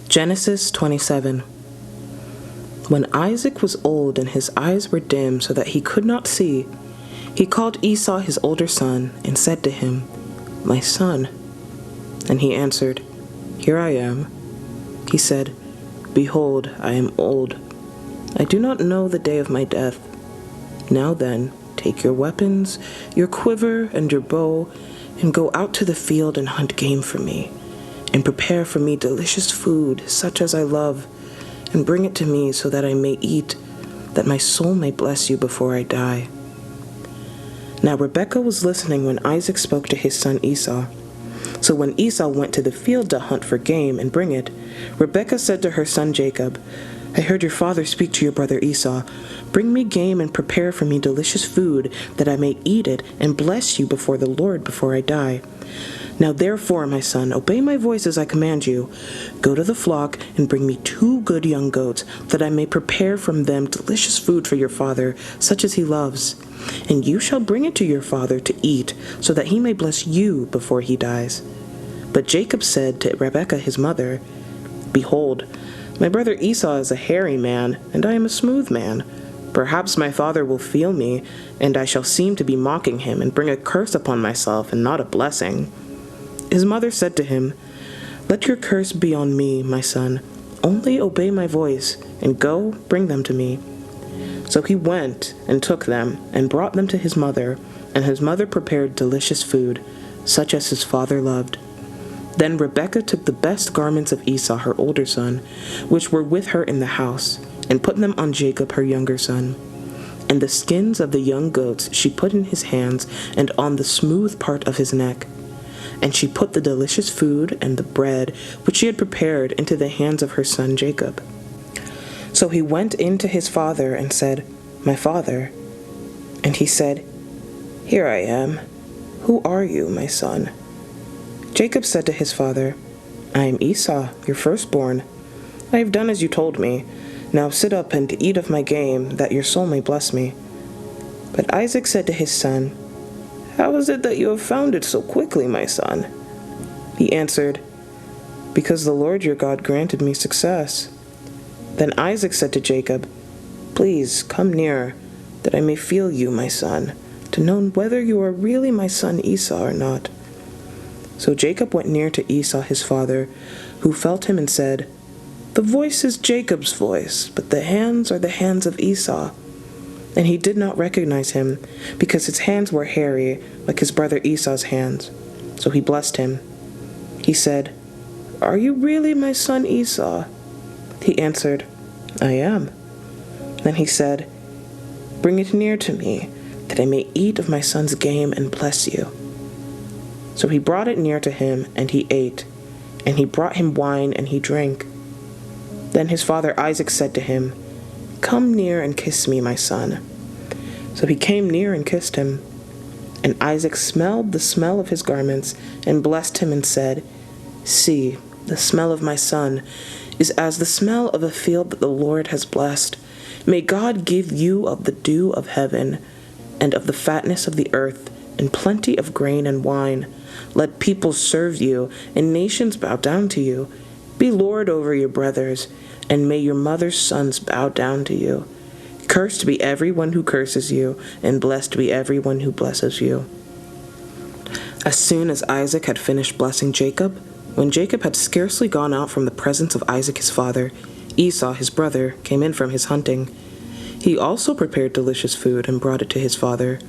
Genesis 27. When Isaac was old and his eyes were dim so that he could not see, he called Esau his older son and said to him, "My son." And he answered, "Here I am." He said, "Behold, I am old. I do not know the day of my death. Now then, take your weapons, your quiver and your bow, and go out to the field and hunt game for me, and prepare for me delicious food such as I love, and bring it to me so that I may eat, that my soul may bless you before I die." Now Rebekah was listening when Isaac spoke to his son Esau. So when Esau went to the field to hunt for game and bring it, Rebekah said to her son Jacob, "I heard your father speak to your brother Esau. Bring me game and prepare for me delicious food, that I may eat it and bless you before the Lord before I die. Now therefore, my son, obey my voice as I command you. Go to the flock and bring me 2 good young goats, that I may prepare from them delicious food for your father, such as he loves. And you shall bring it to your father to eat, so that he may bless you before he dies." But Jacob said to Rebekah his mother, "Behold, my brother Esau is a hairy man, and I am a smooth man. Perhaps my father will feel me, and I shall seem to be mocking him, and bring a curse upon myself, and not a blessing." His mother said to him, "Let your curse be on me, my son. Only obey my voice, and go, bring them to me." So he went and took them, and brought them to his mother, and his mother prepared delicious food, such as his father loved. Then Rebekah took the best garments of Esau her older son, which were with her in the house, and put them on Jacob her younger son. And the skins of the young goats she put in his hands, and on the smooth part of his neck. And she put the delicious food and the bread which she had prepared into the hands of her son Jacob. So he went in to his father and said, "My father." And he said, "Here I am. Who are you, my son?" Jacob said to his father, "I am Esau, your firstborn. I have done as you told me. Now sit up and eat of my game, that your soul may bless me." But Isaac said to his son, "How is it that you have found it so quickly, my son?" He answered, "Because the Lord your God granted me success." Then Isaac said to Jacob, "Please come near, that I may feel you, my son, to know whether you are really my son Esau or not." So Jacob went near to Esau his father, who felt him and said, "The voice is Jacob's voice, but the hands are the hands of Esau." And he did not recognize him, because his hands were hairy, like his brother Esau's hands. So he blessed him. He said, "Are you really my son Esau?" He answered, "I am." Then he said, "Bring it near to me, that I may eat of my son's game and bless you." So he brought it near to him, and he ate. And he brought him wine, and he drank. Then his father Isaac said to him, "Come near and kiss me, my son." So he came near and kissed him. And Isaac smelled the smell of his garments, and blessed him and said, "See, the smell of my son is as the smell of a field that the Lord has blessed. May God give you of the dew of heaven, and of the fatness of the earth, and plenty of grain and wine. Let peoples serve you, and nations bow down to you. Be lord over your brothers, and may your mother's sons bow down to you. Cursed be everyone who curses you, and blessed be everyone who blesses you." As soon as Isaac had finished blessing Jacob, when Jacob had scarcely gone out from the presence of Isaac his father, Esau his brother came in from his hunting. He also prepared delicious food and brought it to his father.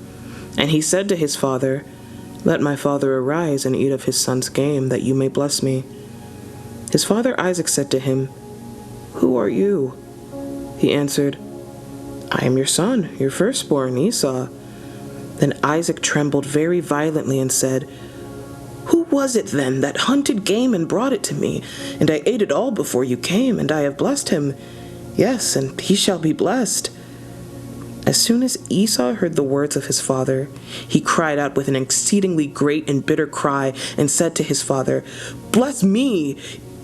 And he said to his father, "Let my father arise and eat of his son's game, that you may bless me." His father Isaac said to him, "Who are you?" He answered, "I am your son, your firstborn, Esau." Then Isaac trembled very violently and said, "Who was it then that hunted game and brought it to me? And I ate it all before you came, and I have blessed him. Yes, and he shall be blessed." As soon as Esau heard the words of his father, he cried out with an exceedingly great and bitter cry, and said to his father, "Bless me,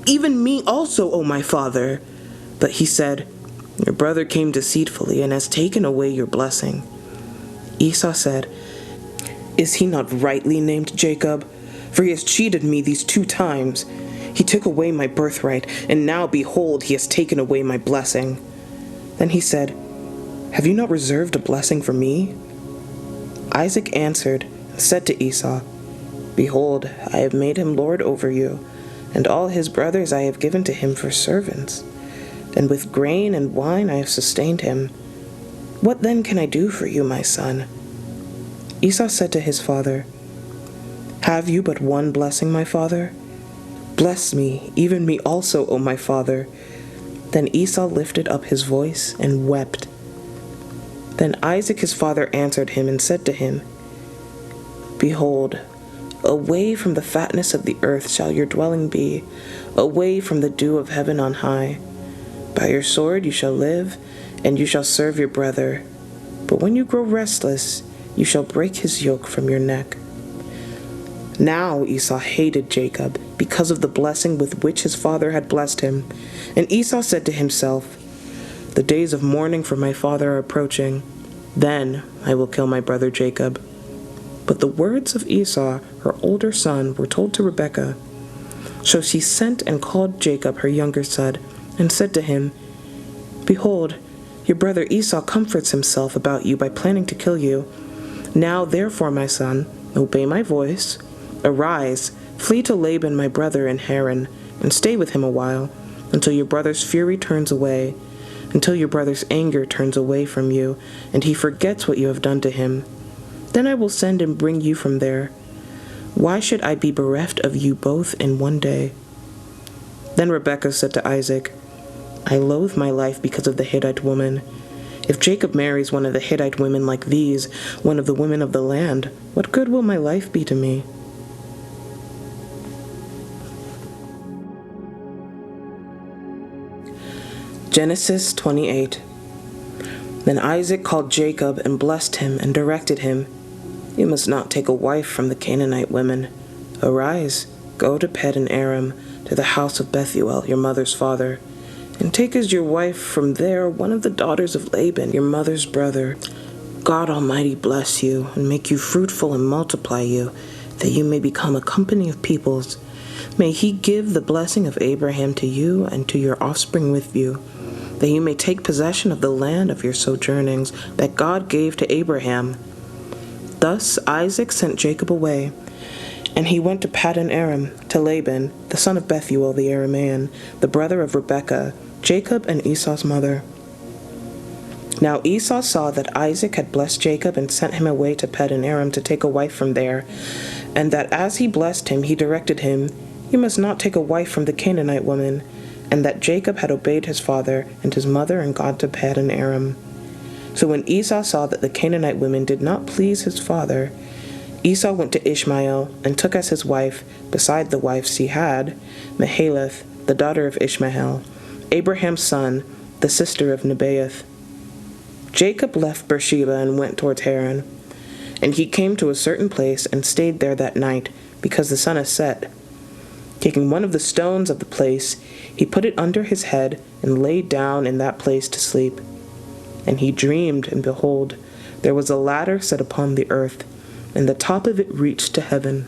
even me also, O my father." But he said, "Your brother came deceitfully, and has taken away your blessing." Esau said, "Is he not rightly named Jacob? For he has cheated me these 2 times. He took away my birthright, and now behold, he has taken away my blessing." Then he said, "Have you not reserved a blessing for me?" Isaac answered and said to Esau, "Behold, I have made him lord over you, and all his brothers I have given to him for servants, and with grain and wine I have sustained him. What then can I do for you, my son?" Esau said to his father, "Have you but one blessing, my father? Bless me, even me also, O my father." Then Esau lifted up his voice and wept. Then Isaac his father answered him and said to him, "Behold, away from the fatness of the earth shall your dwelling be, away from the dew of heaven on high. By your sword you shall live, and you shall serve your brother. But when you grow restless, you shall break his yoke from your neck." Now Esau hated Jacob because of the blessing with which his father had blessed him. And Esau said to himself, "The days of mourning for my father are approaching. Then I will kill my brother Jacob." But the words of Esau, her older son, were told to Rebekah. So she sent and called Jacob, her younger son, and said to him, "Behold, your brother Esau comforts himself about you by planning to kill you. Now therefore, my son, obey my voice. Arise, flee to Laban my brother in Haran, and stay with him a while, until your brother's fury turns away, until your brother's anger turns away from you, and he forgets what you have done to him. Then I will send and bring you from there. Why should I be bereft of you both in one day?" Then Rebekah said to Isaac, "I loathe my life because of the Hittite woman. If Jacob marries one of the Hittite women like these, one of the women of the land, what good will my life be to me?" Genesis 28. Then Isaac called Jacob and blessed him and directed him, "You must not take a wife from the Canaanite women. Arise, go to Paddan Aram, to the house of Bethuel, your mother's father, and take as your wife from there one of the daughters of Laban, your mother's brother. God Almighty bless you, and make you fruitful and multiply you, that you may become a company of peoples. May he give the blessing of Abraham to you and to your offspring with you, that you may take possession of the land of your sojournings that God gave to Abraham." Thus Isaac sent Jacob away, and he went to Paddan Aram, to Laban, the son of Bethuel the Aramean, the brother of Rebekah, Jacob and Esau's mother. Now Esau saw that Isaac had blessed Jacob and sent him away to Paddan Aram to take a wife from there, and that as he blessed him, he directed him, "You must not take a wife from the Canaanite woman," and that Jacob had obeyed his father and his mother and gone to Paddan Aram. So when Esau saw that the Canaanite women did not please his father, Esau went to Ishmael and took as his wife, beside the wives he had, Mahalath, the daughter of Ishmael, Abraham's son, the sister of Nebaioth. Jacob left Beersheba and went towards Haran. And he came to a certain place and stayed there that night, because the sun had set. Taking one of the stones of the place, he put it under his head and lay down in that place to sleep. And he dreamed, and behold, there was a ladder set upon the earth, and the top of it reached to heaven.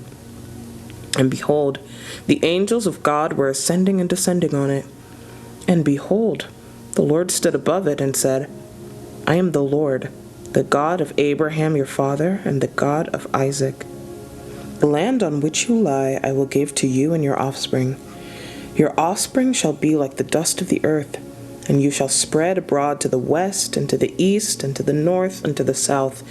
And behold, the angels of God were ascending and descending on it. And behold, the Lord stood above it and said, "I am the Lord, the God of Abraham your father, and the God of Isaac. The land on which you lie I will give to you and your offspring. Your offspring shall be like the dust of the earth, and you shall spread abroad to the west, and to the east, and to the north, and to the south.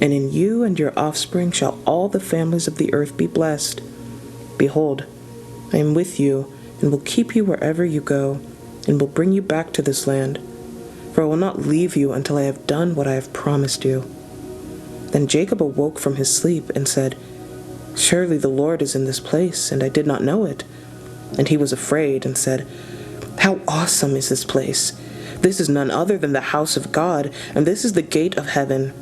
And in you and your offspring shall all the families of the earth be blessed. Behold, I am with you, and will keep you wherever you go, and will bring you back to this land. For I will not leave you until I have done what I have promised you." Then Jacob awoke from his sleep and said, "Surely the Lord is in this place, and I did not know it." And he was afraid and said, "How awesome is this place! This is none other than the house of God, and this is the gate of heaven."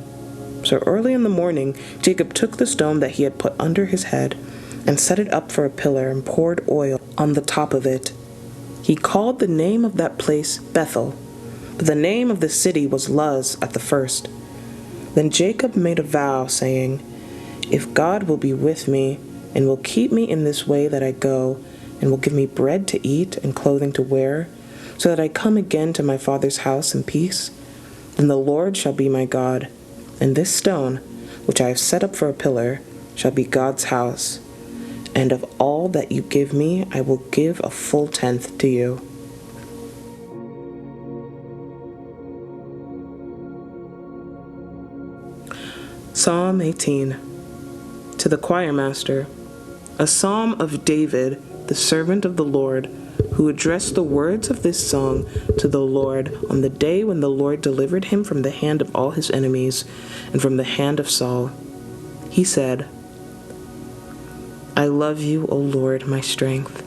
So early in the morning Jacob took the stone that he had put under his head, and set it up for a pillar, and poured oil on the top of it. He called the name of that place Bethel, but the name of the city was Luz at the first. Then Jacob made a vow, saying, "If God will be with me, and will keep me in this way that I go, and will give me bread to eat and clothing to wear, so that I come again to my father's house in peace, then the Lord shall be my God, and this stone, which I have set up for a pillar, shall be God's house. And of all that you give me, I will give a full tenth to you. Psalm 18. To the choir master, a psalm of David, the servant of the Lord, who addressed the words of this song to the Lord on the day when the Lord delivered him from the hand of all his enemies and from the hand of Saul. He said, I love you, O Lord, my strength.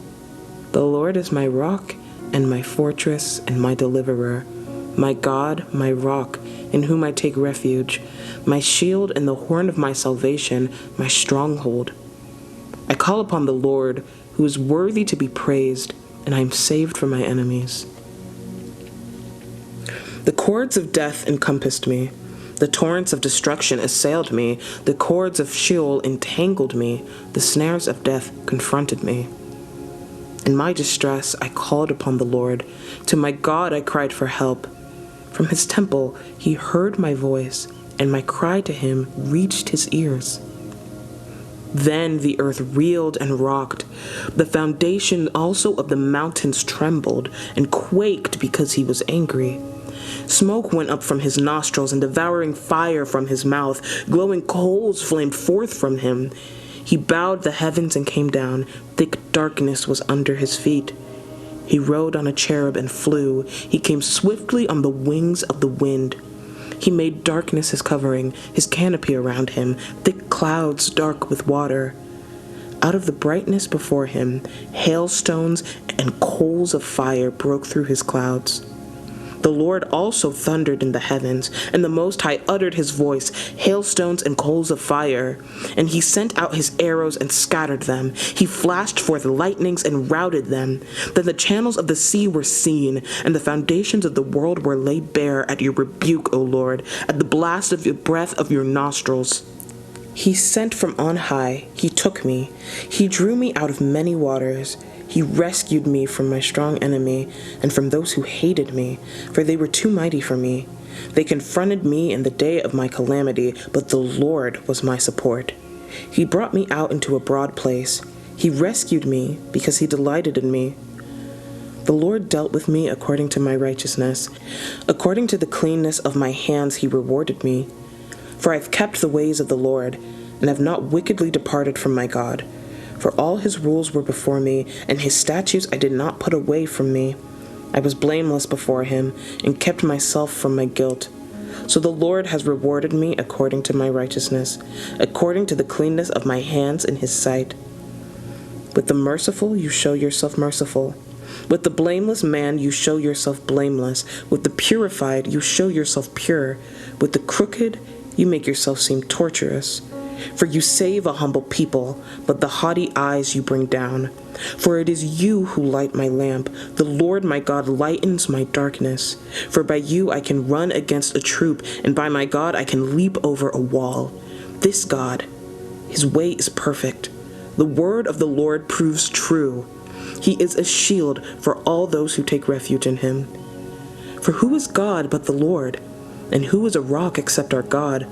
The Lord is my rock and my fortress and my deliverer, my God, my rock, in whom I take refuge, my shield and the horn of my salvation, my stronghold. I call upon the Lord, who is worthy to be praised, and I am saved from my enemies. The cords of death encompassed me. The torrents of destruction assailed me. The cords of Sheol entangled me. The snares of death confronted me. In my distress, I called upon the Lord. To my God, I cried for help. From his temple, he heard my voice, and my cry to him reached his ears. Then the earth reeled and rocked. The foundation also of the mountains trembled and quaked because he was angry. Smoke went up from his nostrils and devouring fire from his mouth. Glowing coals flamed forth from him. He bowed the heavens and came down. Thick darkness was under his feet. He rode on a cherub and flew. He came swiftly on the wings of the wind. He made darkness his covering, his canopy around him, thick clouds dark with water. Out of the brightness before him, hailstones and coals of fire broke through his clouds. The Lord also thundered in the heavens, and the Most High uttered his voice, hailstones and coals of fire. And he sent out his arrows and scattered them. He flashed forth lightnings and routed them. Then the channels of the sea were seen, and the foundations of the world were laid bare at your rebuke, O Lord, at the blast of the breath of your nostrils. He sent from on high, he took me. He drew me out of many waters. He rescued me from my strong enemy and from those who hated me, for they were too mighty for me. They confronted me in the day of my calamity, but the Lord was my support. He brought me out into a broad place. He rescued me because he delighted in me. The Lord dealt with me according to my righteousness. According to the cleanness of my hands he rewarded me. For I have kept the ways of the Lord, and have not wickedly departed from my God. For all his rules were before me, and his statutes I did not put away from me. I was blameless before him, and kept myself from my guilt. So the Lord has rewarded me according to my righteousness, according to the cleanness of my hands in his sight. With the merciful you show yourself merciful. With the blameless man you show yourself blameless. With the purified you show yourself pure. With the crooked you make yourself seem tortuous. For you save a humble people, but the haughty eyes you bring down. For it is you who light my lamp. The Lord my God lightens my darkness. For by you I can run against a troop, and by my God I can leap over a wall. This God, his way is perfect. The word of the Lord proves true. He is a shield for all those who take refuge in him. For who is God but the Lord? And who is a rock except our God?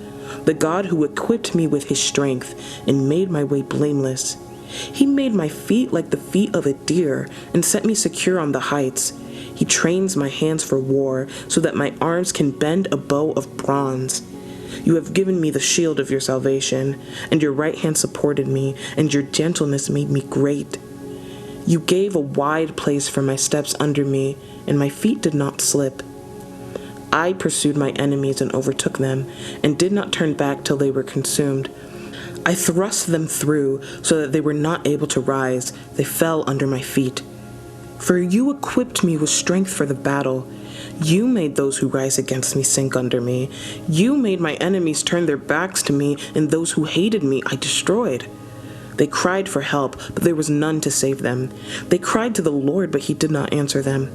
The God who equipped me with his strength and made my way blameless. He made my feet like the feet of a deer and set me secure on the heights. He trains my hands for war so that my arms can bend a bow of bronze. You have given me the shield of your salvation, and your right hand supported me, and your gentleness made me great. You gave a wide place for my steps under me, and my feet did not slip. I pursued my enemies and overtook them, and did not turn back till they were consumed. I thrust them through so that they were not able to rise. They fell under my feet. For you equipped me with strength for the battle. You made those who rise against me sink under me. You made my enemies turn their backs to me, and those who hated me I destroyed. They cried for help, but there was none to save them. They cried to the Lord, but he did not answer them.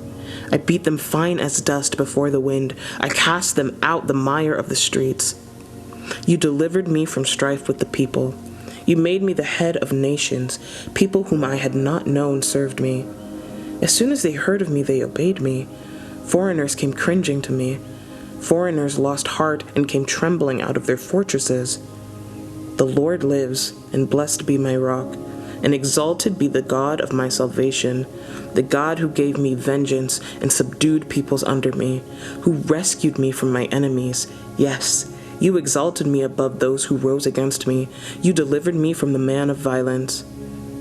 I beat them fine as dust before the wind. I cast them out the mire of the streets. You delivered me from strife with the people. You made me the head of nations. People whom I had not known served me. As soon as they heard of me, they obeyed me. Foreigners came cringing to me. Foreigners lost heart and came trembling out of their fortresses. The Lord lives, and blessed be my rock, and exalted be the God of my salvation, the God who gave me vengeance and subdued peoples under me, who rescued me from my enemies. Yes, you exalted me above those who rose against me. You delivered me from the man of violence.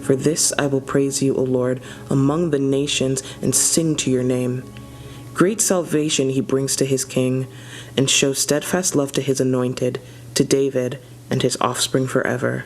For this I will praise you, O Lord, among the nations, and sing to your name. Great salvation he brings to his king, and shows steadfast love to his anointed, to David and his offspring forever.